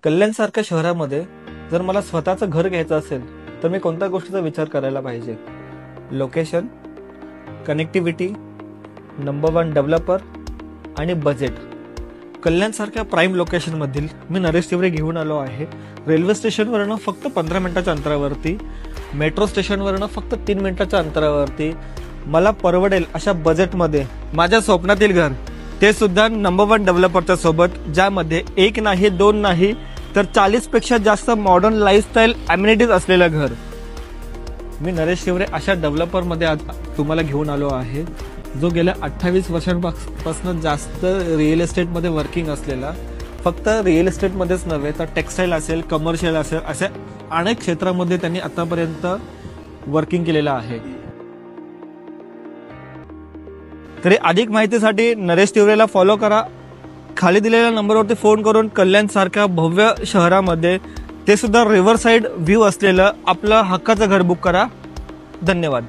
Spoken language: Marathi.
कल्याणसारख्या शहरामध्ये जर मला स्वतःचं घर घ्यायचं असेल तर मी कोणत्या गोष्टीचा विचार करायला पाहिजे? लोकेशन, कनेक्टिव्हिटी, नंबर 1 डेव्हलपर आणि बजेट. कल्याणसारख्या प्राईम लोकेशनमधील मी नरेश तिवरे घेऊन आलो आहे. रेल्वे स्टेशनवरनं फक्त 15 मिनिटाच्या अंतरावरती, मेट्रो स्टेशनवरनं फक्त 3 मिनिटाच्या अंतरावरती मला परवडेल अशा बजेटमध्ये माझ्या स्वप्नातील घर, ते सुद्धा नंबर 1 डेव्हलपरच्या सोबत, ज्यामध्ये 1 नाही 2 नाही तर 40 पेक्षा जास्त मॉडर्न लाईफस्टाईल अम्युनिटीज असलेलं घर. मी नरेश तिवरे अशा डेव्हलपरमध्ये आज तुम्हाला घेऊन आलो आहे, जो गेल्या 28 वर्षांपासून जास्त रिअल एस्टेटमध्ये वर्किंग असलेला, फक्त रिअल एस्टेटमध्येच नव्हे तर टेक्सटाईल असेल, कमर्शियल असेल, अशा अनेक क्षेत्रामध्ये त्यांनी आतापर्यंत वर्किंग केलेलं आहे. तरी अधिक माहितीसाठी नरेश तिवरेला फॉलो करा. खाली दिलेल्या नंबरवरती फोन करून कल्याण सारख्या भव्य शहरामध्ये, ते सुद्धा रिव्हर साइड व्ह्यू असलेलं आपलं हक्काचं घर बुक करा. धन्यवाद.